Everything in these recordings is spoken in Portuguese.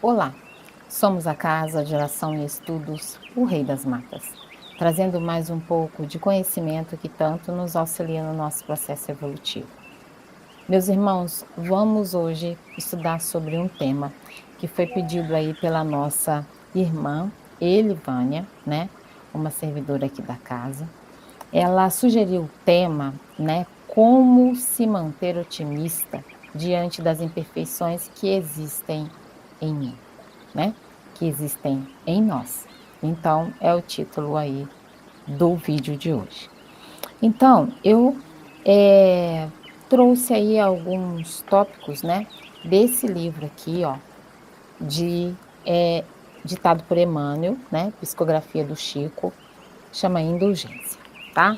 Olá, somos a Casa de Oração e Estudos O Rei das Matas, trazendo mais um pouco de conhecimento que tanto nos auxilia no nosso processo evolutivo. Meus irmãos, vamos hoje estudar sobre um tema que foi pedido aí pela nossa irmã Elivânia, né? Uma servidora aqui da casa. Ela sugeriu o tema, né? Como se manter otimista diante das imperfeições que existem em mim, né, que existem em nós. Então, é o título aí do vídeo de hoje. Então, eu eh, trouxe aí alguns tópicos, né, desse livro aqui, ó, de ditado por Emmanuel, né, psicografia do Chico, chama Indulgência, tá?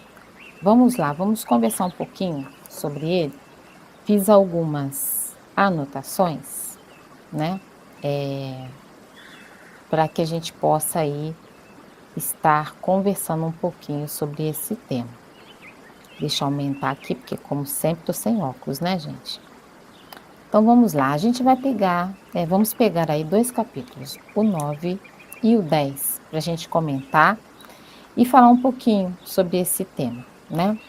Vamos lá, vamos conversar um pouquinho sobre ele. Fiz algumas anotações, né, para que a gente possa aí estar conversando um pouquinho sobre esse tema. Deixa eu aumentar aqui, porque como sempre estou sem óculos, né, gente? Então vamos lá, a gente vai pegar, vamos pegar aí 2 capítulos, o 9 e o 10, para a gente comentar e falar um pouquinho sobre esse tema, né?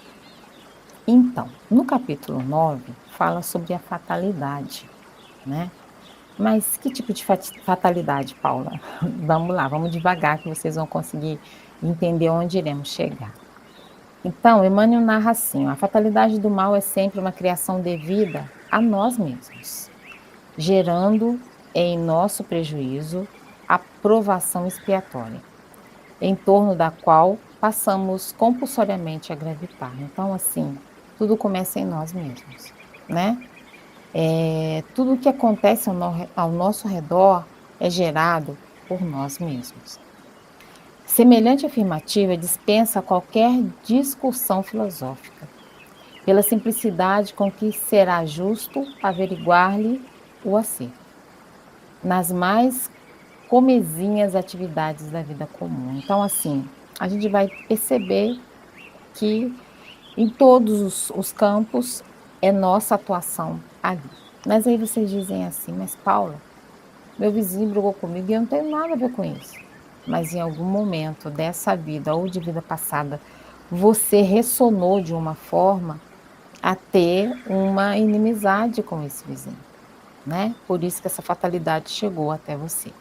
Então, no capítulo 9 fala sobre a fatalidade, né? Mas que tipo de fatalidade, Paula? Vamos lá, vamos devagar que vocês vão conseguir entender onde iremos chegar. Então, Emmanuel narra assim: a fatalidade do mal é sempre uma criação devida a nós mesmos, gerando em nosso prejuízo a provação expiatória, em torno da qual passamos compulsoriamente a gravitar. Então, assim, tudo começa em nós mesmos, né? Tudo o que acontece ao nosso redor é gerado por nós mesmos. Semelhante afirmativa dispensa qualquer discussão filosófica, pela simplicidade com que será justo averiguar-lhe o acerto, nas mais comezinhas atividades da vida comum. Então, assim, a gente vai perceber que em todos os campos é nossa atuação ali. Mas aí vocês dizem assim, mas Paula, meu vizinho brigou comigo e eu não tenho nada a ver com isso. Mas em algum momento dessa vida ou de vida passada, você ressonou de uma forma a ter uma inimizade com esse vizinho, né? Por isso que essa fatalidade chegou até você.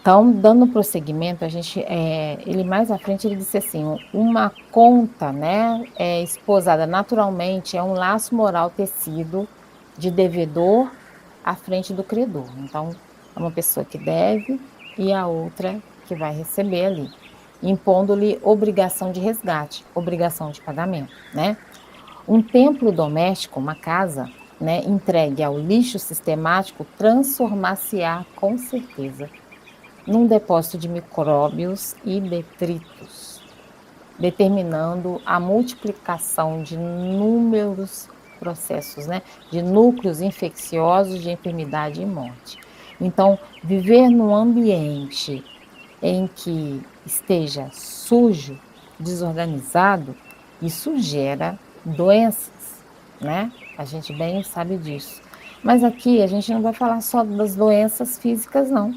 Então, dando prosseguimento, ele mais à frente ele disse assim, uma conta, né, esposada naturalmente é um laço moral tecido de devedor à frente do credor. Então, é uma pessoa que deve e a outra que vai receber ali, impondo-lhe obrigação de resgate, obrigação de pagamento, né? Um templo doméstico, uma casa, né, entregue ao lixo sistemático, transformar-se-á com certeza num depósito de micróbios e detritos, determinando a multiplicação de inúmeros processos, né, de núcleos infecciosos de enfermidade e morte. Então, viver num ambiente em que esteja sujo, desorganizado, isso gera doenças, né? A gente bem sabe disso. Mas aqui a gente não vai falar só das doenças físicas, não.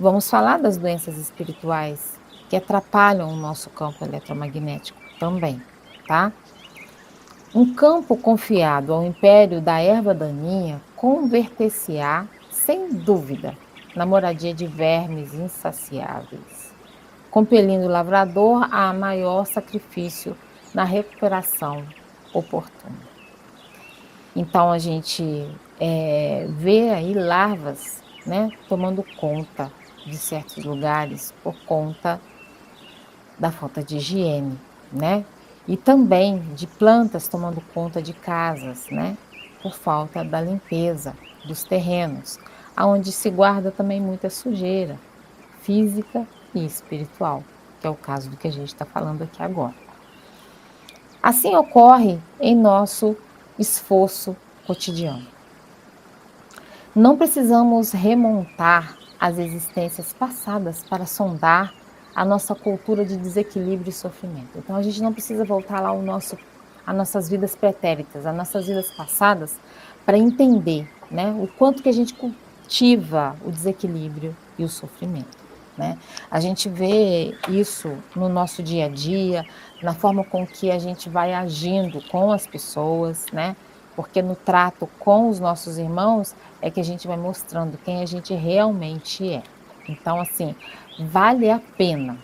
Vamos falar das doenças espirituais que atrapalham o nosso campo eletromagnético também, tá? Um campo confiado ao império da erva daninha converter-se-á, sem dúvida, na moradia de vermes insaciáveis, compelindo o lavrador a maior sacrifício na recuperação oportuna. Então a gente vê aí larvas, né, tomando conta de certos lugares por conta da falta de higiene, né? E também de plantas tomando conta de casas, né? Por falta da limpeza dos terrenos, aonde se guarda também muita sujeira física e espiritual, que é o caso do que a gente está falando aqui agora. Assim ocorre em nosso esforço cotidiano. Não precisamos remontar às existências passadas para sondar a nossa cultura de desequilíbrio e sofrimento. Então a gente não precisa voltar lá às nossas vidas pretéritas, às nossas vidas passadas, para entender, né, o quanto que a gente ativa o desequilíbrio e o sofrimento, né. A gente vê isso no nosso dia a dia, na forma com que a gente vai agindo com as pessoas, né, porque no trato com os nossos irmãos é que a gente vai mostrando quem a gente realmente é. Então, assim, vale a pena,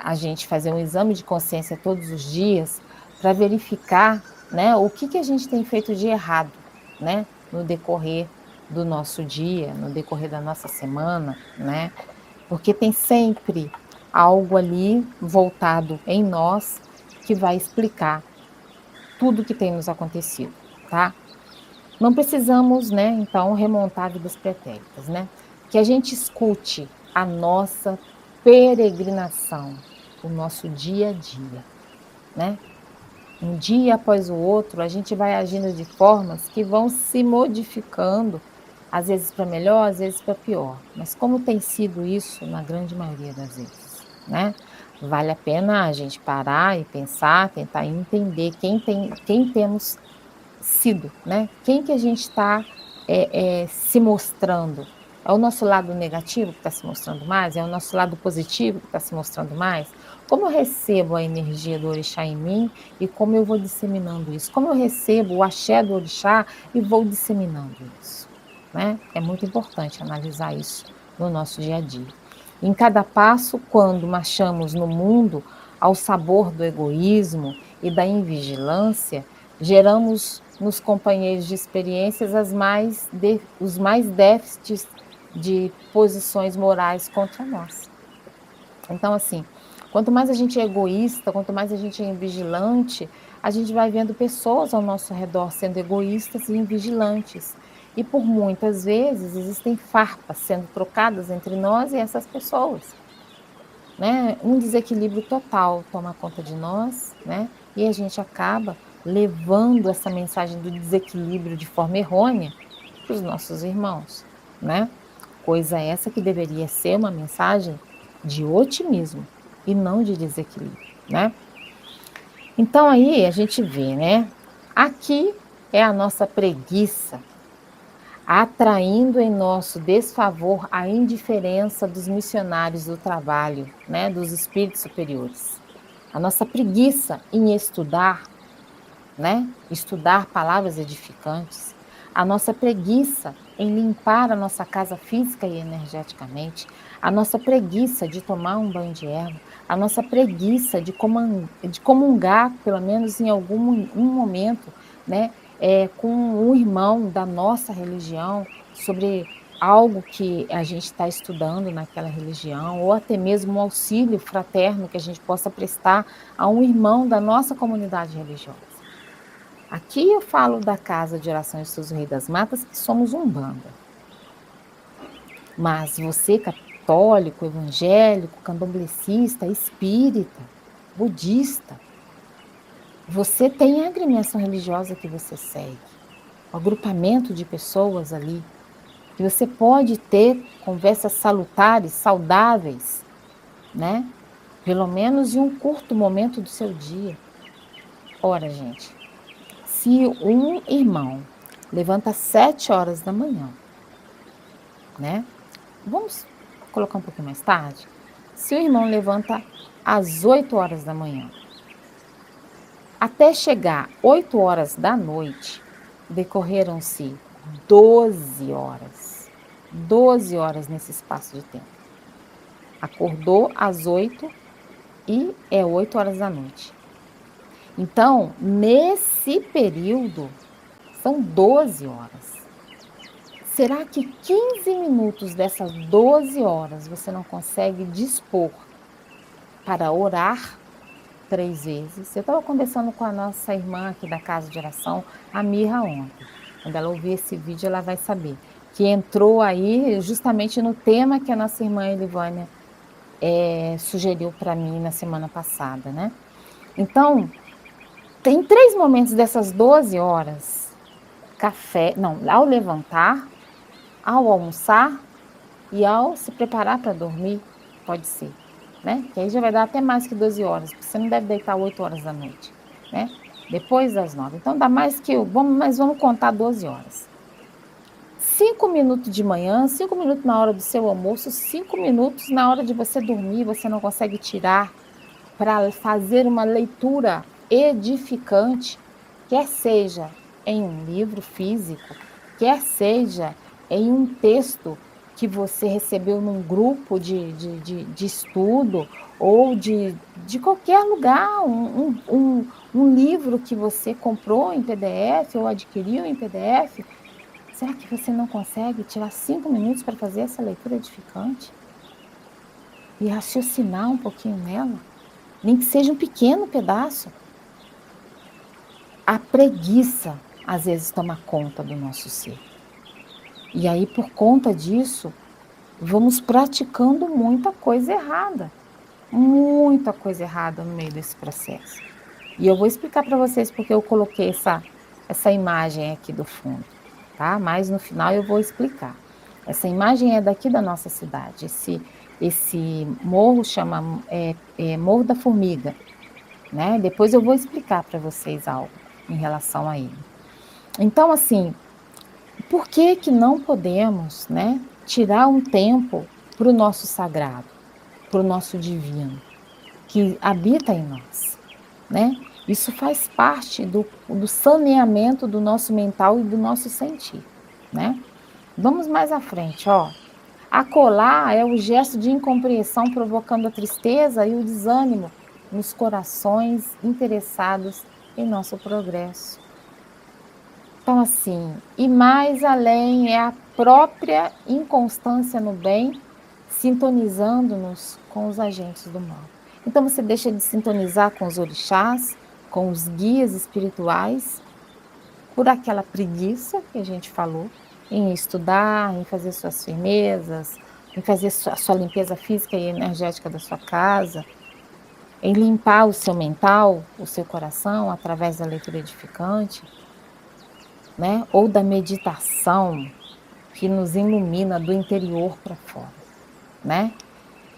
a gente fazer um exame de consciência todos os dias para verificar, né, o que que a gente tem feito de errado, né, no decorrer do nosso dia, no decorrer da nossa semana, né, porque tem sempre algo ali voltado em nós que vai explicar tudo o que tem nos acontecido, tá. Não precisamos, né, então remontar vidas pretéritas, né. Que a gente escute a nossa peregrinação, o nosso dia a dia, né. Um dia após o outro, a gente vai agindo de formas que vão se modificando, às vezes para melhor, às vezes para pior. Mas como tem sido isso na grande maioria das vezes, né? Vale a pena a gente parar e pensar, tentar entender quem temos sido, né? Quem que a gente está se mostrando? É o nosso lado negativo que está se mostrando mais? É o nosso lado positivo que está se mostrando mais? Como eu recebo a energia do orixá em mim e como eu vou disseminando isso? Como eu recebo o axé do orixá e vou disseminando isso, né? É muito importante analisar isso no nosso dia a dia. Em cada passo, quando marchamos no mundo ao sabor do egoísmo e da invigilância, geramos nos companheiros de experiências os mais déficits de posições morais contra nós. Então, assim, quanto mais a gente é egoísta, quanto mais a gente é invigilante, a gente vai vendo pessoas ao nosso redor sendo egoístas e invigilantes. E por muitas vezes existem farpas sendo trocadas entre nós e essas pessoas, né? Um desequilíbrio total toma conta de nós, né? E a gente acaba levando essa mensagem do desequilíbrio de forma errônea para os nossos irmãos, né? Coisa essa que deveria ser uma mensagem de otimismo e não de desequilíbrio, né? Então aí a gente vê, né? Aqui é a nossa preguiça atraindo em nosso desfavor a indiferença dos missionários do trabalho, né, dos espíritos superiores. A nossa preguiça em estudar, né, estudar palavras edificantes, a nossa preguiça em limpar a nossa casa física e energeticamente, a nossa preguiça de tomar um banho de erva, a nossa preguiça de comungar, pelo menos em um momento, né, com um irmão da nossa religião, sobre algo que a gente está estudando naquela religião, ou até mesmo um auxílio fraterno que a gente possa prestar a um irmão da nossa comunidade religiosa. Aqui eu falo da Casa de Oração e Estudos Rei das Matas, que somos Umbanda. Mas você, católico, evangélico, candomblessista, espírita, budista, você tem a agremiação religiosa que você segue, o agrupamento de pessoas ali, que você pode ter conversas salutares, saudáveis, né? Pelo menos em um curto momento do seu dia. Ora, gente, se um irmão levanta às 7 horas da manhã, né? Vamos colocar um pouquinho mais tarde? Se o irmão levanta às 8 horas da manhã, até chegar 8 horas da noite, decorreram-se 12 horas. 12 horas nesse espaço de tempo. Acordou às 8 e é 8 horas da noite. Então, nesse período, são 12 horas. Será que 15 minutos dessas 12 horas você não consegue dispor para orar 3 vezes? Eu estava conversando com a nossa irmã aqui da casa de oração, a Mirra, ontem. Quando ela ouvir esse vídeo, ela vai saber. Que entrou aí justamente no tema que a nossa irmã Elivânia sugeriu para mim na semana passada, né? Então, tem 3 momentos dessas 12 horas. Café, não, ao levantar, ao almoçar e ao se preparar para dormir, pode ser, né? Que aí já vai dar até mais que 12 horas, porque você não deve deitar 8 horas da noite, né? Depois das 9. Então dá mais que, mas vamos contar 12 horas. 5 minutos de manhã, 5 minutos na hora do seu almoço, 5 minutos na hora de você dormir, você não consegue tirar para fazer uma leitura edificante, quer seja em um livro físico, quer seja em um texto que você recebeu num grupo de estudo ou de qualquer lugar, um livro que você comprou em PDF ou adquiriu em PDF. Será que você não consegue tirar 5 minutos para fazer essa leitura edificante e raciocinar um pouquinho nela? Nem que seja um pequeno pedaço. A preguiça, às vezes, toma conta do nosso ser. E aí, por conta disso, vamos praticando muita coisa errada no meio desse processo. E eu vou explicar para vocês porque eu coloquei essa imagem aqui do fundo, tá? Mas no final eu vou explicar. Essa imagem é daqui da nossa cidade. Esse morro chama Morro da Formiga, né? Depois eu vou explicar para vocês algo em relação a ele. Então, assim, por que que não podemos, né, tirar um tempo para o nosso sagrado, para o nosso divino, que habita em nós, né? Isso faz parte do saneamento do nosso mental e do nosso sentir, né? Vamos mais à frente, ó. Acolá é o gesto de incompreensão provocando a tristeza e o desânimo nos corações interessados em nosso progresso. Então, assim, e mais além é a própria inconstância no bem, sintonizando-nos com os agentes do mal. Então, você deixa de sintonizar com os orixás, com os guias espirituais, por aquela preguiça que a gente falou, em estudar, em fazer suas firmezas, em fazer a sua limpeza física e energética da sua casa, em limpar o seu mental, o seu coração, através da leitura edificante, né? Ou da meditação que nos ilumina do interior para fora, né?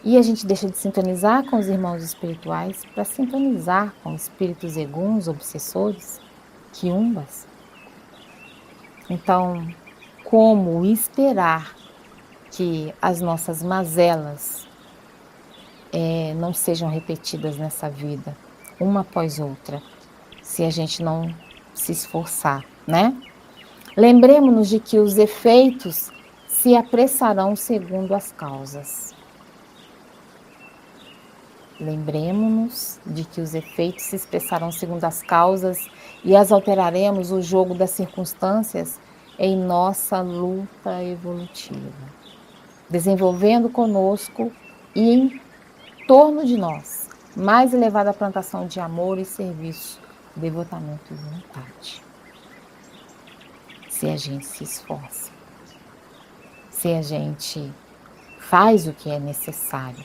E a gente deixa de sintonizar com os irmãos espirituais para sintonizar com espíritos eguns, obsessores, quiumbas. Então, como esperar que as nossas mazelas não sejam repetidas nessa vida, uma após outra, se a gente não se esforçar, né? Lembremos-nos de que os efeitos se apressarão segundo as causas. Lembremos-nos de que os efeitos se expressarão segundo as causas e as alteraremos o jogo das circunstâncias em nossa luta evolutiva, desenvolvendo conosco e em torno de nós mais elevada plantação de amor e serviço, devotamento e vontade. Se a gente se esforça, se a gente faz o que é necessário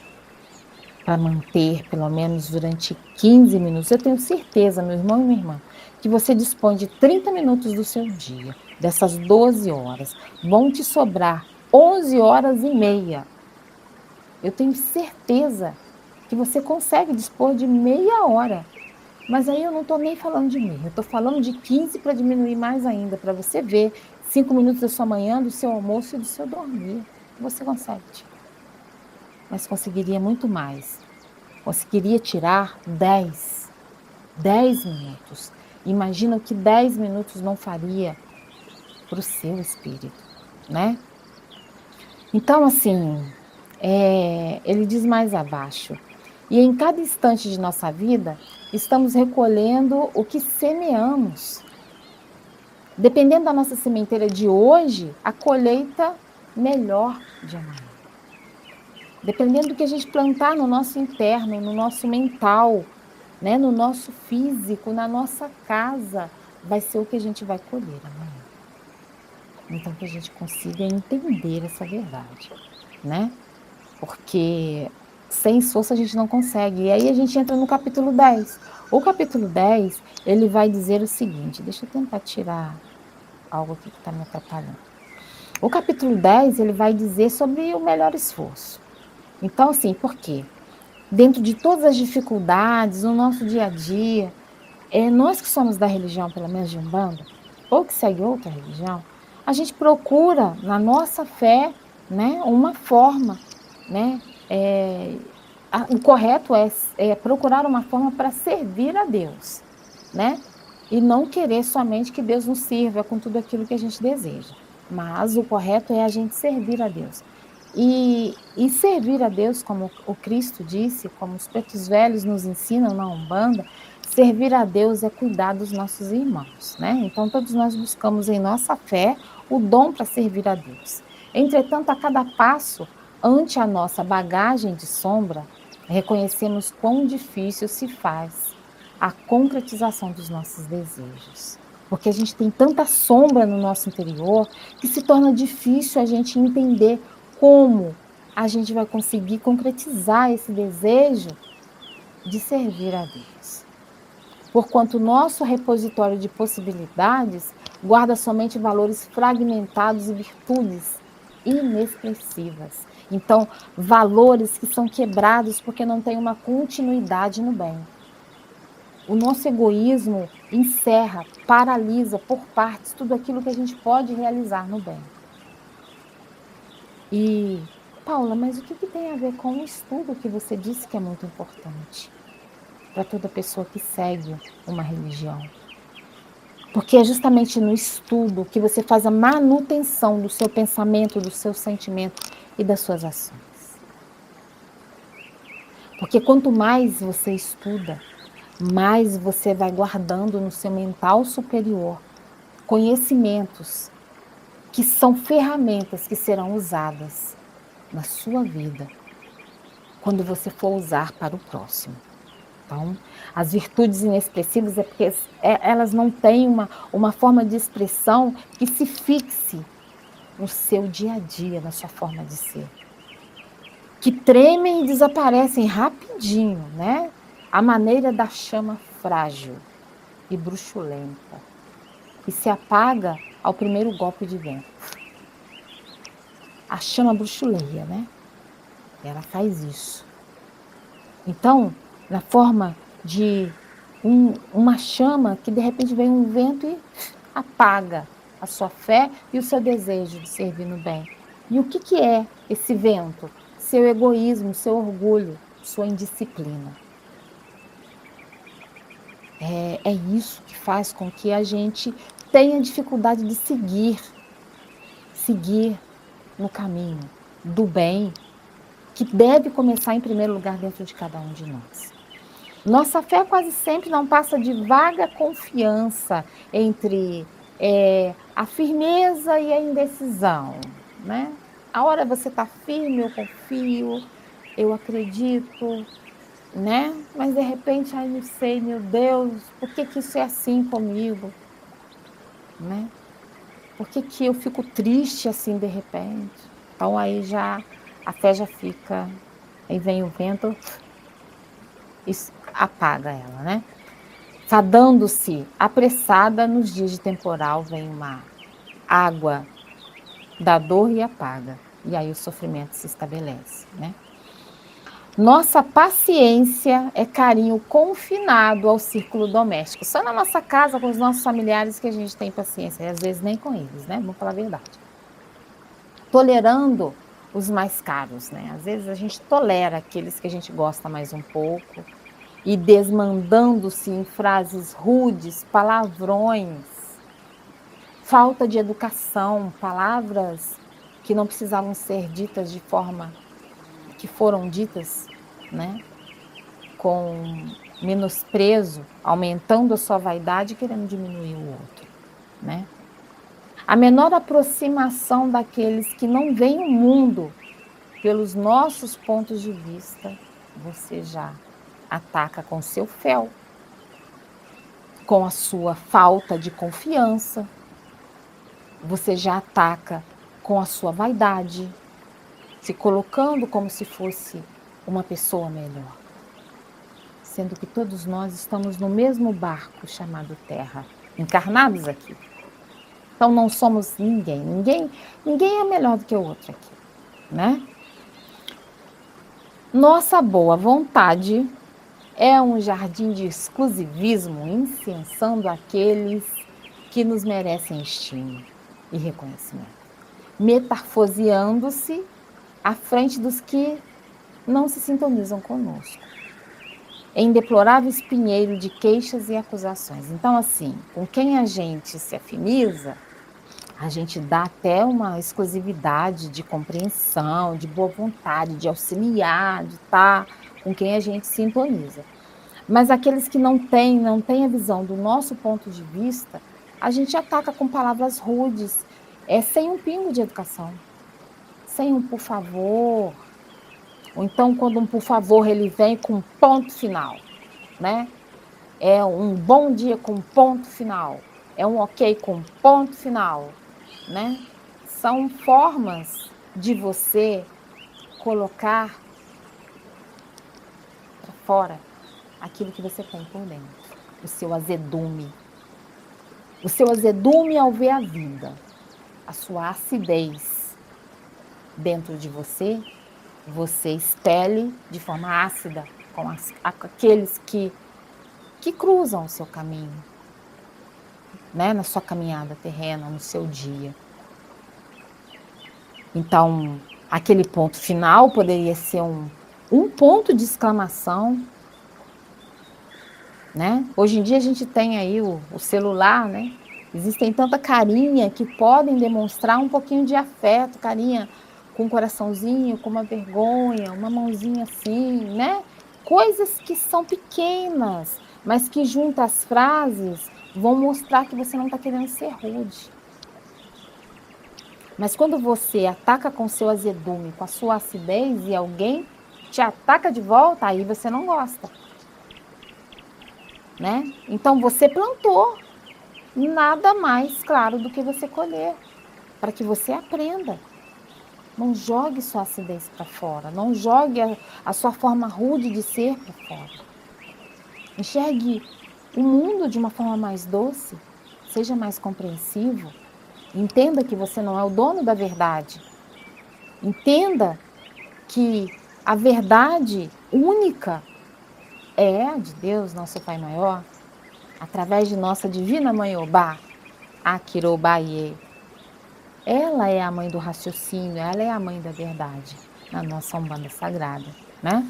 para manter pelo menos durante 15 minutos. Eu tenho certeza, meu irmão e minha irmã, que você dispõe de 30 minutos do seu dia, dessas 12 horas. Vão te sobrar 11 horas e meia. Eu tenho certeza que você consegue dispor de meia hora. Mas aí eu não estou nem falando de mim, eu estou falando de 15 para diminuir mais ainda, para você ver 5 minutos da sua manhã, do seu almoço e do seu dormir. Você consegue tirar. Mas conseguiria muito mais. Conseguiria tirar 10 minutos. Imagina o que 10 minutos não faria para o seu espírito, né? Então, assim, ele diz mais abaixo. E em cada instante de nossa vida, estamos recolhendo o que semeamos. Dependendo da nossa sementeira de hoje, a colheita melhor de amanhã. Dependendo do que a gente plantar no nosso interno, no nosso mental, né, no nosso físico, na nossa casa, vai ser o que a gente vai colher amanhã. Então, que a gente consiga entender essa verdade, né? Porque sem esforço a gente não consegue. E aí a gente entra no capítulo 10. O capítulo 10, ele vai dizer o seguinte, deixa eu tentar tirar algo aqui que está me atrapalhando. O capítulo 10, ele vai dizer sobre o melhor esforço. Então, assim, por quê? Dentro de todas as dificuldades, no nosso dia a dia, nós que somos da religião, pelo menos de Umbanda, ou que segue outra religião, a gente procura, na nossa fé, né, uma forma, né, o correto é procurar uma forma para servir a Deus, né, e não querer somente que Deus nos sirva com tudo aquilo que a gente deseja, mas o correto é a gente servir a Deus. E servir a Deus, como o Cristo disse, como os pretos velhos nos ensinam na Umbanda, servir a Deus é cuidar dos nossos irmãos, né. Então todos nós buscamos em nossa fé o dom para servir a Deus. Entretanto, a cada passo, ante a nossa bagagem de sombra, reconhecemos quão difícil se faz a concretização dos nossos desejos. Porque a gente tem tanta sombra no nosso interior que se torna difícil a gente entender como a gente vai conseguir concretizar esse desejo de servir a Deus. Porquanto o nosso repositório de possibilidades guarda somente valores fragmentados e virtudes inexpressivas. Então, valores que são quebrados porque não tem uma continuidade no bem. O nosso egoísmo encerra, paralisa por partes tudo aquilo que a gente pode realizar no bem. E, Paula, mas o que tem a ver com o estudo que você disse que é muito importante para toda pessoa que segue uma religião? Porque é justamente no estudo que você faz a manutenção do seu pensamento, do seu sentimento e das suas ações. Porque quanto mais você estuda, mais você vai guardando no seu mental superior conhecimentos que são ferramentas que serão usadas na sua vida quando você for usar para o próximo. Então, as virtudes inexpressivas é porque elas não têm uma forma de expressão que se fixe no seu dia a dia, na sua forma de ser. Que tremem e desaparecem rapidinho, né? A maneira da chama frágil e bruxulenta, que se apaga ao primeiro golpe de vento. A chama bruxuleia, né? Ela faz isso. Então, na forma de uma chama que de repente vem um vento e apaga a sua fé e o seu desejo de servir no bem. E o que é esse vento? Seu egoísmo, seu orgulho, sua indisciplina. É isso que faz com que a gente tenha dificuldade de seguir no caminho do bem, que deve começar em primeiro lugar dentro de cada um de nós. Nossa fé quase sempre não passa de vaga confiança entre a firmeza e a indecisão, né? A hora você está firme, eu confio, eu acredito, né? Mas de repente, ai, não sei, meu Deus, por que isso é assim comigo, né? Por que eu fico triste assim de repente? Então aí já a fé já fica, aí vem o vento, isso apaga ela, né? Fadando-se apressada nos dias de temporal, vem uma água da dor e apaga, e aí o sofrimento se estabelece, né? Nossa paciência é carinho confinado ao círculo doméstico. Só na nossa casa, com os nossos familiares, que a gente tem paciência, e às vezes nem com eles, né? Vamos falar a verdade. Tolerando os mais caros, né? Às vezes a gente tolera aqueles que a gente gosta mais um pouco, e desmandando-se em frases rudes, palavrões, falta de educação, palavras que não precisavam ser ditas de forma que foram ditas, né, com menosprezo, aumentando a sua vaidade e querendo diminuir o outro, né? A menor aproximação daqueles que não veem o mundo pelos nossos pontos de vista, você já ataca com seu fel, com a sua falta de confiança, você já ataca com a sua vaidade, se colocando como se fosse uma pessoa melhor. Sendo que todos nós estamos no mesmo barco chamado Terra, encarnados aqui. Então não somos ninguém é melhor do que o outro aqui, né? Nossa boa vontade é um jardim de exclusivismo, incensando aqueles que nos merecem estima. e reconhecimento, metamorfoseando-se à frente dos que não se sintonizam conosco, em deplorável espinheiro de queixas e acusações. Então, assim, com quem a gente se afiniza, a gente dá até uma exclusividade de compreensão, de boa vontade, de auxiliar, de estar com quem a gente sintoniza. Mas aqueles que não têm a visão do nosso ponto de vista, a gente ataca com palavras rudes, sem um pingo de educação, sem um por favor, ou então quando um por favor ele vem com um ponto final, né? É um bom dia com ponto final, é um ok com ponto final, né? São formas de você colocar para fora aquilo que você tem por dentro, o seu azedume. O seu azedume ao ver a vida, a sua acidez dentro de você, você expele de forma ácida com aqueles que cruzam o seu caminho, né, na sua caminhada terrena, no seu dia. Então, aquele ponto final poderia ser um ponto de exclamação, né? Hoje em dia a gente tem aí o celular, né? Existem tanta carinha que podem demonstrar um pouquinho de afeto, carinha com um coraçãozinho, com uma vergonha, uma mãozinha assim, né? Coisas que são pequenas, mas que junto às frases vão mostrar que você não está querendo ser rude. Mas quando você ataca com seu azedume, com a sua acidez e alguém te ataca de volta, aí você não gosta, né? Então você plantou, nada mais claro do que você colher, para que você aprenda. Não jogue sua acidez para fora, não jogue a sua forma rude de ser para fora. Enxergue o mundo de uma forma mais doce, seja mais compreensivo, entenda que você não é o dono da verdade. Entenda que a verdade única é a de Deus, nosso Pai Maior, através de nossa divina Mãe Obá, Akirobaie. Ela é a mãe do raciocínio, ela é a mãe da verdade, na nossa Umbanda Sagrada, né?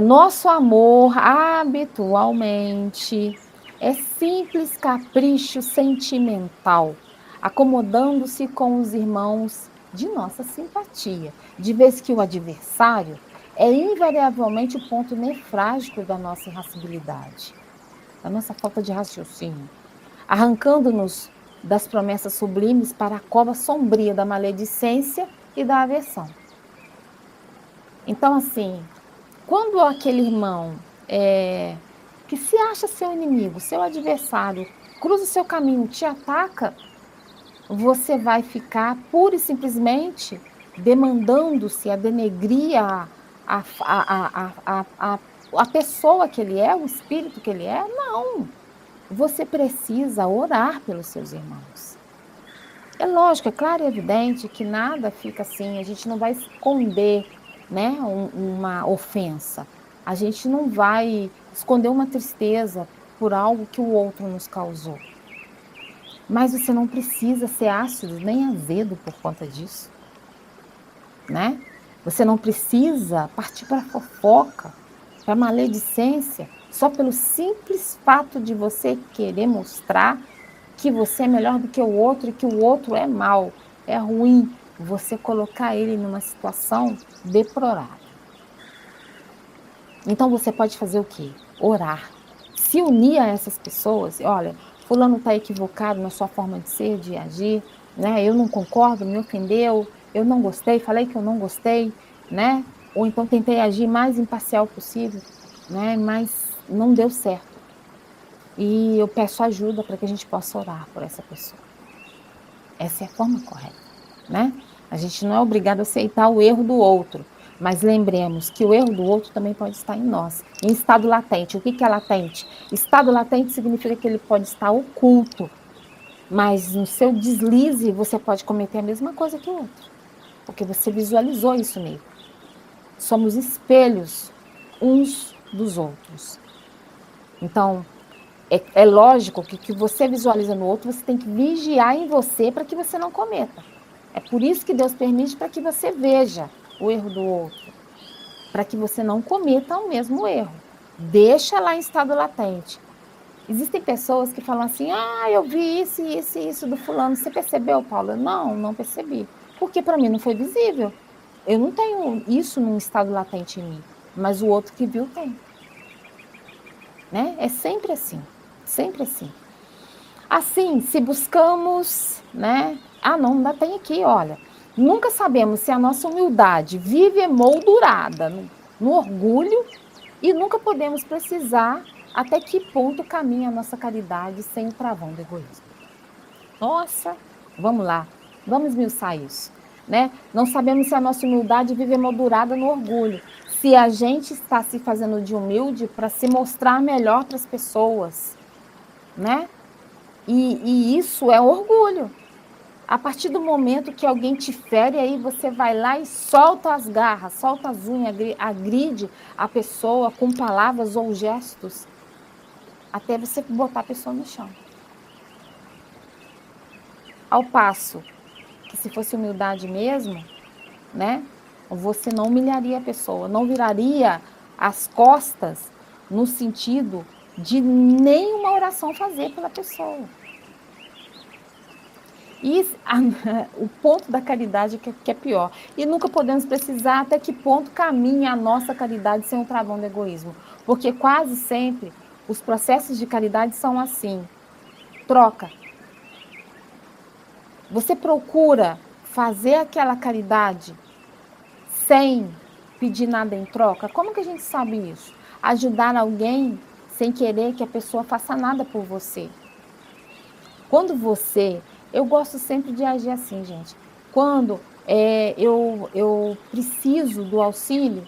Nosso amor, habitualmente, é simples capricho sentimental, acomodando-se com os irmãos de nossa simpatia, de vez que o adversário é invariavelmente o ponto nefrágico da nossa irascibilidade, da nossa falta de raciocínio, arrancando-nos das promessas sublimes para a cova sombria da maledicência e da aversão. Então, assim, quando aquele irmão que se acha seu inimigo, seu adversário, cruza o seu caminho, te ataca, você vai ficar pura e simplesmente demandando-se a denegrir a pessoa que ele é, o espírito que ele é? Não. Você precisa orar pelos seus irmãos. É lógico, é claro e evidente que nada fica assim, a gente não vai esconder, né, uma ofensa. A gente não vai esconder uma tristeza por algo que o outro nos causou. Mas você não precisa ser ácido nem azedo por conta disso, né? Você não precisa partir para fofoca, para maledicência, só pelo simples fato de você querer mostrar que você é melhor do que o outro e que o outro é mau, é ruim, você colocar ele numa situação deplorável. Então você pode fazer o quê? Orar. Se unir a essas pessoas, olha, fulano está equivocado na sua forma de ser, de agir, né? Eu não concordo, me ofendeu, eu não gostei, falei que eu não gostei, né? Ou então tentei agir mais imparcial possível, né? Mas não deu certo. E eu peço ajuda para que a gente possa orar por essa pessoa. Essa é a forma correta, né? A gente não é obrigado a aceitar o erro do outro, mas lembremos que o erro do outro também pode estar em nós, em estado latente. O que é latente? Estado latente significa que ele pode estar oculto, mas no seu deslize você pode cometer a mesma coisa que o outro, porque você visualizou isso nele. Somos espelhos uns dos outros. Então, É lógico que o que você visualiza no outro, você tem que vigiar em você para que você não cometa. É por isso que Deus permite, para que você veja o erro do outro, para que você não cometa o mesmo erro. Deixa lá em estado latente. Existem pessoas que falam assim: "Ah, eu vi isso, isso e isso do fulano. Você percebeu, Paula?" Não, não percebi. Porque para mim não foi visível. Eu não tenho isso num estado latente em mim, mas o outro que viu tem, né? É sempre assim, sempre assim. Assim, se buscamos, né? Ah, não, ainda tem aqui, olha. Nunca sabemos se a nossa humildade vive emoldurada no orgulho e nunca podemos precisar até que ponto caminha a nossa caridade sem o travão do egoísmo. Nossa, vamos lá, vamos esmiuçar isso, né? Não sabemos se a nossa humildade vive emoldurada no orgulho, se a gente está se fazendo de humilde para se mostrar melhor para as pessoas, né? E isso é orgulho. A partir do momento que alguém te fere, aí você vai lá e solta as garras, solta as unhas, agride a pessoa com palavras ou gestos, até você botar a pessoa no chão. Ao passo que, se fosse humildade mesmo, né, você não humilharia a pessoa, não viraria as costas no sentido de nenhuma oração fazer pela pessoa. E o ponto da caridade que é pior. E nunca podemos precisar até que ponto caminha a nossa caridade sem o travão do egoísmo. Porque quase sempre os processos de caridade são assim: troca. Você procura fazer aquela caridade sem pedir nada em troca? Como que a gente sabe isso? Ajudar alguém sem querer que a pessoa faça nada por você. Quando você, eu gosto sempre de agir assim, gente. Quando eu preciso do auxílio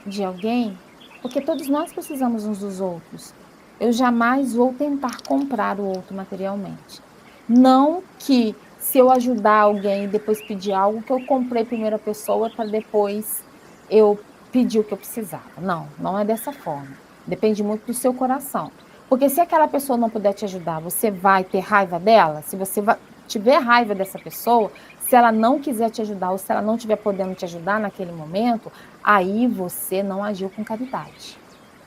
de alguém, porque todos nós precisamos uns dos outros, eu jamais vou tentar comprar o outro materialmente. Não que, se eu ajudar alguém e depois pedir algo, que eu comprei primeiro a pessoa para depois eu pedir o que eu precisava. Não, não é dessa forma. Depende muito do seu coração. Porque se aquela pessoa não puder te ajudar, você vai ter raiva dela? Se você tiver raiva dessa pessoa, se ela não quiser te ajudar ou se ela não estiver podendo te ajudar naquele momento, aí você não agiu com caridade.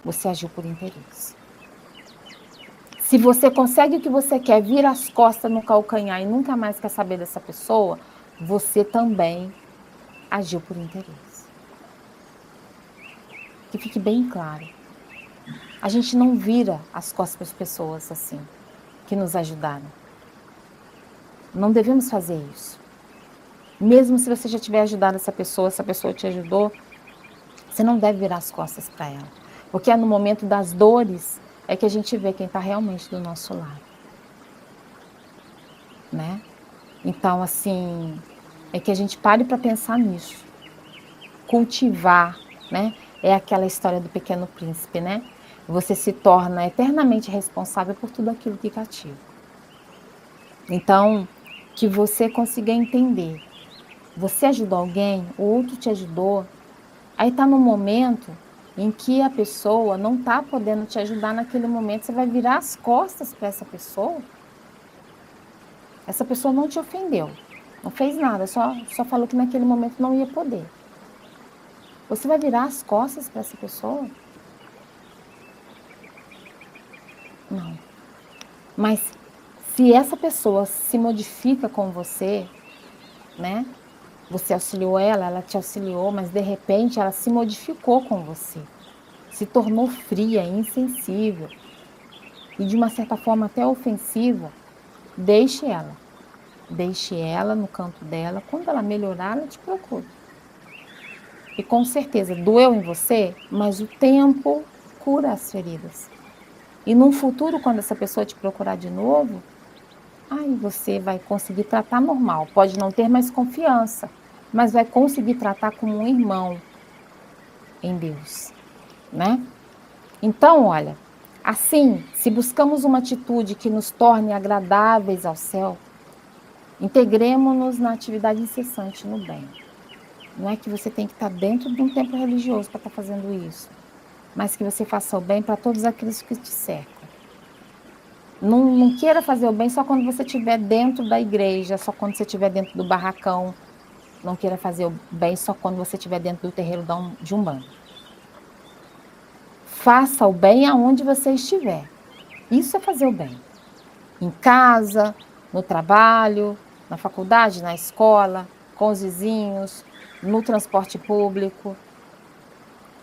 Você agiu por interesse. Se você consegue o que você quer, vira as costas no calcanhar e nunca mais quer saber dessa pessoa, você também agiu por interesse. Que fique bem claro. A gente não vira as costas para as pessoas assim, que nos ajudaram. Não devemos fazer isso. Mesmo se você já tiver ajudado essa pessoa te ajudou, você não deve virar as costas para ela. Porque é no momento das dores é que a gente vê quem está realmente do nosso lado, né? Então, assim, é que a gente pare para pensar nisso. Cultivar, né? É aquela história do Pequeno Príncipe, né? Você se torna eternamente responsável por tudo aquilo que cativa. Então, que você consiga entender. Você ajudou alguém, o outro te ajudou, aí está no momento em que a pessoa não está podendo te ajudar naquele momento, você vai virar as costas para essa pessoa? Essa pessoa não te ofendeu, não fez nada, só falou que naquele momento não ia poder. Você vai virar as costas para essa pessoa? Não. Mas se essa pessoa se modifica com você, né? Você auxiliou ela, ela te auxiliou, mas de repente ela se modificou com você. Se tornou fria, insensível e de uma certa forma até ofensiva, deixe ela. Deixe ela no canto dela. Quando ela melhorar, ela te procura. E com certeza, doeu em você, mas o tempo cura as feridas. E num futuro, quando essa pessoa te procurar de novo, aí você vai conseguir tratar normal. Pode não ter mais confiança, mas vai conseguir tratar como um irmão em Deus, né? Então, olha, assim, se buscamos uma atitude que nos torne agradáveis ao céu, integremos-nos na atividade incessante no bem. Não é que você tem que estar dentro de um templo religioso para estar fazendo isso, mas que você faça o bem para todos aqueles que te cercam. Não queira fazer o bem só quando você estiver dentro da igreja, só quando você estiver dentro do barracão. Não queira fazer o bem só quando você estiver dentro do terreiro de Umbanda. Faça o bem aonde você estiver. Isso é fazer o bem. Em casa, no trabalho, na faculdade, na escola, com os vizinhos, no transporte público,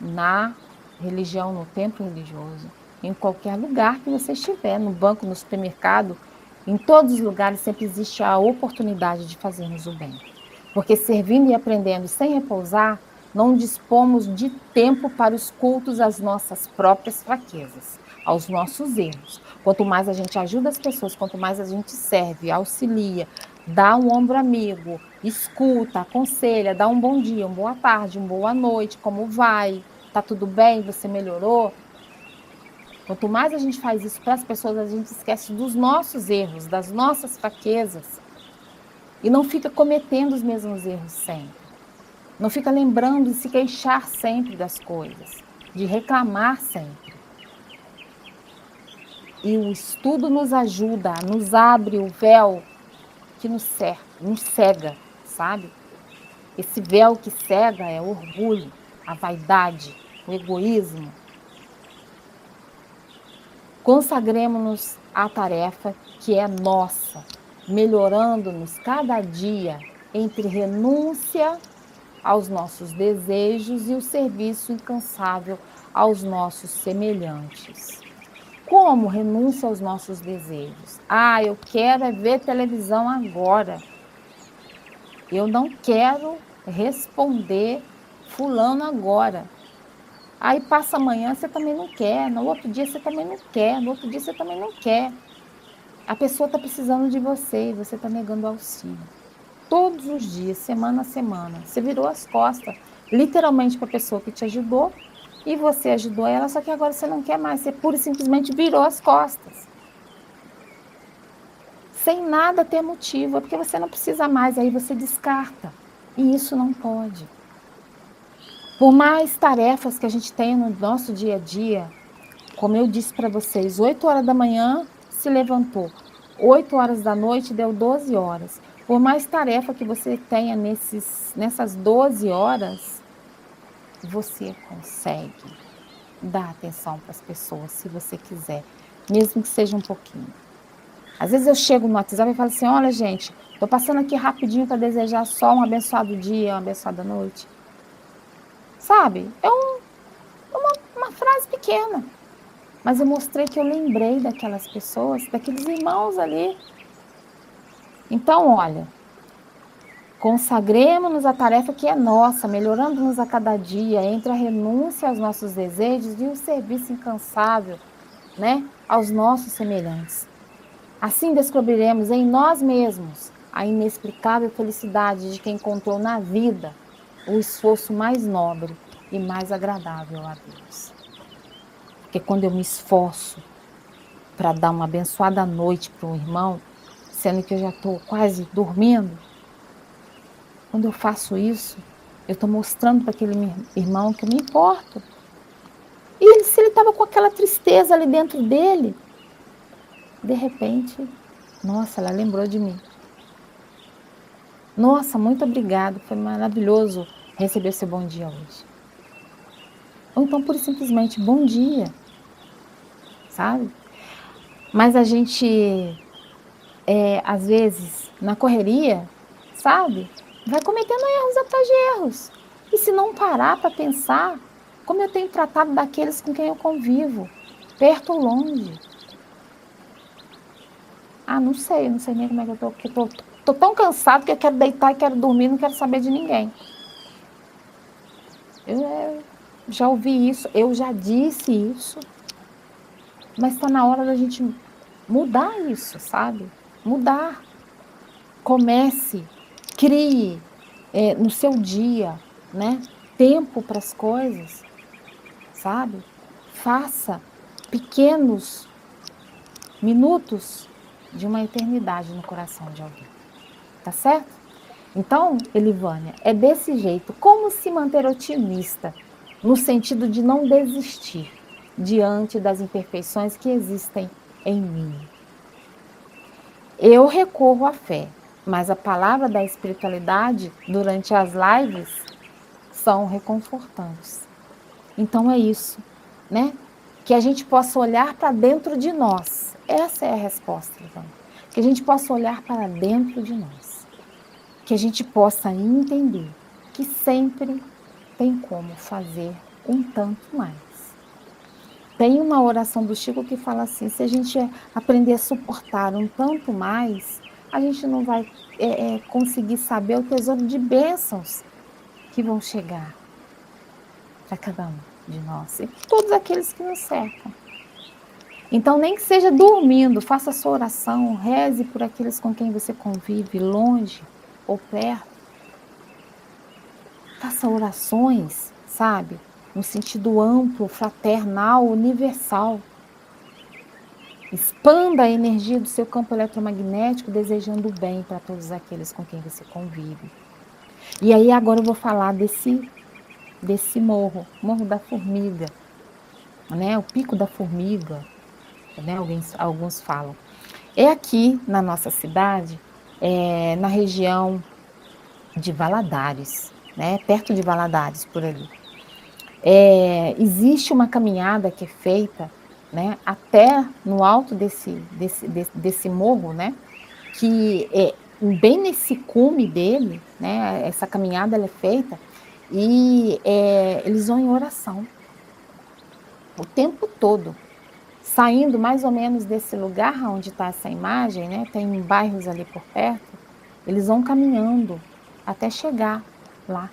na religião, no templo religioso, em qualquer lugar que você estiver, no banco, no supermercado, em todos os lugares sempre existe a oportunidade de fazermos o bem. Porque servindo e aprendendo sem repousar, não dispomos de tempo para os cultos às nossas próprias fraquezas, aos nossos erros. Quanto mais a gente ajuda as pessoas, quanto mais a gente serve, auxilia, dá um ombro amigo, escuta, aconselha, dá um bom dia, uma boa tarde, uma boa noite, como vai? Tá tudo bem? Você melhorou? Quanto mais a gente faz isso para as pessoas, a gente esquece dos nossos erros, das nossas fraquezas e não fica cometendo os mesmos erros sempre. Não fica lembrando de se queixar sempre das coisas, de reclamar sempre. E o estudo nos ajuda, nos abre o véu que nos cega, sabe? Esse véu que cega é o orgulho, a vaidade, o egoísmo. Consagremos-nos à tarefa que é nossa, melhorando-nos cada dia entre renúncia aos nossos desejos e o serviço incansável aos nossos semelhantes. Como renúncia aos nossos desejos? Ah, eu quero é ver televisão agora. Eu não quero responder fulano agora. Aí passa amanhã, você também não quer, no outro dia você também não quer, no outro dia você também não quer. A pessoa está precisando de você e você está negando auxílio. Todos os dias, semana a semana, você virou as costas, literalmente para a pessoa que te ajudou e você ajudou ela, só que agora você não quer mais, você pura e simplesmente virou as costas. Sem nada ter motivo, é porque você não precisa mais, aí você descarta. E isso não pode. Por mais tarefas que a gente tenha no nosso dia a dia, como eu disse para vocês, 8 horas da manhã se levantou, 8 horas da noite deu 12 horas. Por mais tarefa que você tenha nessas 12 horas, você consegue dar atenção para as pessoas, se você quiser, mesmo que seja um pouquinho. Às vezes eu chego no WhatsApp e falo assim, olha gente, estou passando aqui rapidinho para desejar só um abençoado dia, uma abençoada noite. Sabe? É uma frase pequena. Mas eu mostrei que eu lembrei daquelas pessoas, daqueles irmãos ali. Então, olha, consagremos-nos à tarefa que é nossa, melhorando-nos a cada dia, entre a renúncia aos nossos desejos e o serviço incansável, né, aos nossos semelhantes. Assim descobriremos em nós mesmos a inexplicável felicidade de quem encontrou na vida o esforço mais nobre e mais agradável a Deus. Porque quando eu me esforço para dar uma abençoada noite para um irmão, sendo que eu já estou quase dormindo, quando eu faço isso, eu estou mostrando para aquele irmão que eu me importo. E se ele estava com aquela tristeza ali dentro dele, de repente, nossa, ela lembrou de mim. Nossa, muito obrigada, foi maravilhoso receber seu bom dia hoje. Ou então, pura e simplesmente, bom dia, sabe? Mas a gente, às vezes, na correria, sabe? Vai cometendo erros atrás de erros. E se não parar para pensar, como eu tenho tratado daqueles com quem eu convivo, perto ou longe? Ah, não sei nem como é que eu tô, porque tô tão cansado que eu quero deitar e quero dormir, não quero saber de ninguém. Eu já ouvi isso, eu já disse isso, mas está na hora da gente mudar isso, sabe? Mudar. Comece, crie no seu dia, né? Tempo para as coisas, sabe? Faça pequenos minutos de uma eternidade no coração de alguém, tá certo? Então, Elivânia, é desse jeito. Como se manter otimista no sentido de não desistir diante das imperfeições que existem em mim? Eu recorro à fé, mas a palavra da espiritualidade durante as lives são reconfortantes. Então é isso, né? Que a gente possa olhar para dentro de nós. Essa é a resposta, Ivana. Que a gente possa olhar para dentro de nós. Que a gente possa entender que sempre tem como fazer um tanto mais. Tem uma oração do Chico que fala assim: se a gente aprender a suportar um tanto mais, a gente não vai conseguir saber o tesouro de bênçãos que vão chegar para cada um de nós e todos aqueles que nos cercam. Então, nem que seja dormindo, faça a sua oração, reze por aqueles com quem você convive, longe ou perto. Faça orações, sabe? No sentido amplo, fraternal, universal. Expanda a energia do seu campo eletromagnético, desejando o bem para todos aqueles com quem você convive. E aí agora eu vou falar desse morro, Morro da Formiga, né? O Pico da Formiga, né? Alguns falam. É aqui na nossa cidade, na região de Valadares, né? Perto de Valadares, por ali. Existe uma caminhada que é feita, né, até no alto desse morro, né, que bem nesse cume dele, né, essa caminhada ela é feita e eles vão em oração o tempo todo, saindo mais ou menos desse lugar onde está essa imagem, né, tem bairros ali por perto, eles vão caminhando até chegar lá.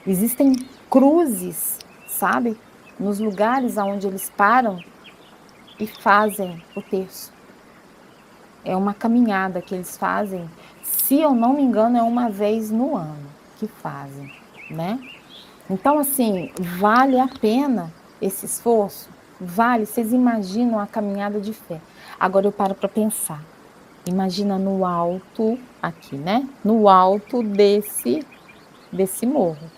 Existem cruzes, sabe, nos lugares aonde eles param e fazem o terço. É uma caminhada que eles fazem, se eu não me engano, é uma vez no ano que fazem, né. Então, assim, vale a pena esse esforço? Vale, vocês imaginam a caminhada de fé. Agora eu paro para pensar, imagina no alto, aqui, né, no alto desse morro.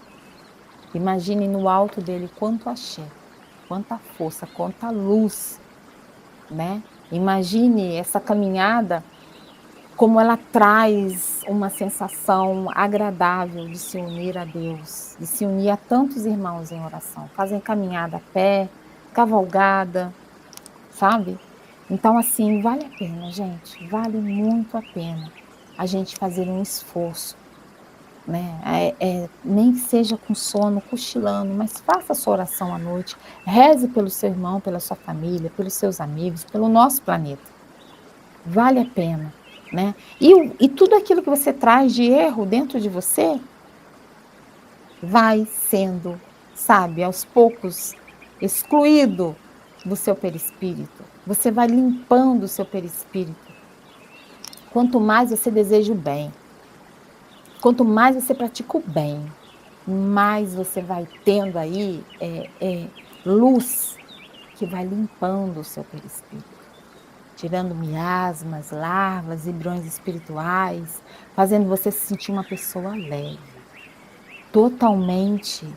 Imagine no alto dele quanto axé, quanta força, quanta luz, né. Imagine essa caminhada, como ela traz uma sensação agradável de se unir a Deus, de se unir a tantos irmãos em oração. Fazem caminhada a pé, cavalgada, sabe. Então, assim, vale a pena, gente, vale muito a pena a gente fazer um esforço, né, nem que seja com sono, cochilando, mas faça a sua oração à noite, reze pelo seu irmão, pela sua família, pelos seus amigos, pelo nosso planeta. Vale a pena, né. E tudo aquilo que você traz de erro dentro de você, vai sendo, sabe, aos poucos, excluído do seu perispírito. Você vai limpando o seu perispírito. Quanto mais você deseja o bem, quanto mais você pratica o bem, mais você vai tendo aí, luz que vai limpando o seu perispírito, tirando miasmas, larvas, embriões espirituais, fazendo você se sentir uma pessoa leve, totalmente,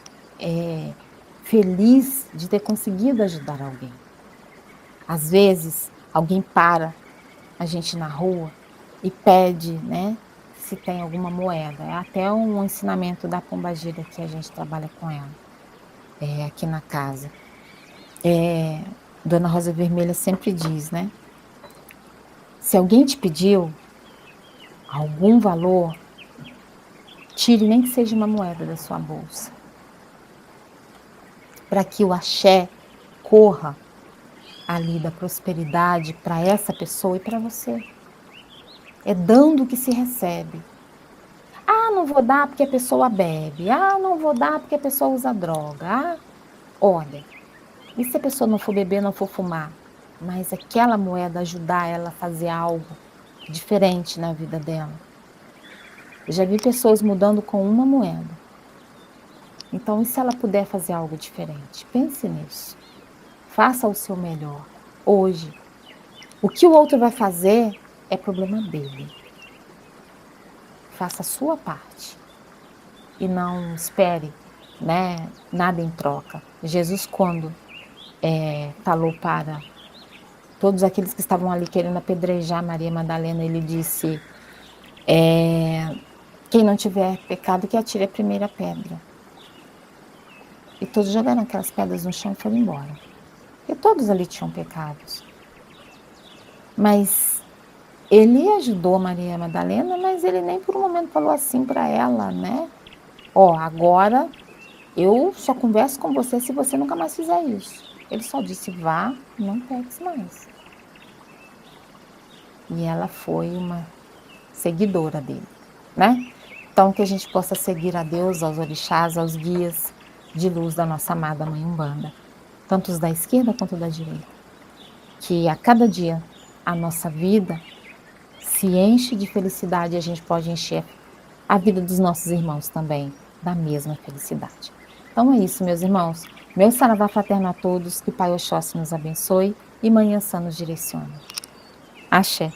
feliz de ter conseguido ajudar alguém. Às vezes, alguém para a gente na rua e pede, né, se tem alguma moeda. É até um ensinamento da pombagira que a gente trabalha com ela, aqui na casa. Dona Rosa Vermelha sempre diz, né, se alguém te pediu algum valor, tire nem que seja uma moeda da sua bolsa, para que o axé corra ali da prosperidade para essa pessoa e para você. É dando que se recebe. Ah, não vou dar porque a pessoa bebe. Ah, não vou dar porque a pessoa usa droga. Ah, olha, e se a pessoa não for beber, não for fumar, mas aquela moeda ajudar ela a fazer algo diferente na vida dela? Eu já vi pessoas mudando com uma moeda. Então, e se ela puder fazer algo diferente? Pense nisso. Faça o seu melhor hoje. O que o outro vai fazer é problema dele. Faça a sua parte e não espere, né, nada em troca. Jesus, quando falou para todos aqueles que estavam ali querendo apedrejar Maria Madalena, ele disse: "Quem não tiver pecado, que atire a primeira pedra". E todos jogaram aquelas pedras no chão e foram embora. E todos ali tinham pecados. Mas ele ajudou Maria Madalena, mas ele nem por um momento falou assim para ela, né: "Ó, agora eu só converso com você se você nunca mais fizer isso". Ele só disse: "Vá, não peques mais". E ela foi uma seguidora dele, né. Então que a gente possa seguir a Deus, aos orixás, aos guias de luz da nossa amada mãe Umbanda, tanto os da esquerda quanto da direita. Que a cada dia a nossa vida se enche de felicidade e a gente pode encher a vida dos nossos irmãos também da mesma felicidade. Então é isso, meus irmãos. Meu saravá fraterno a todos, que Pai Oxóssi nos abençoe e Mãe Iansã nos direcione. Axé.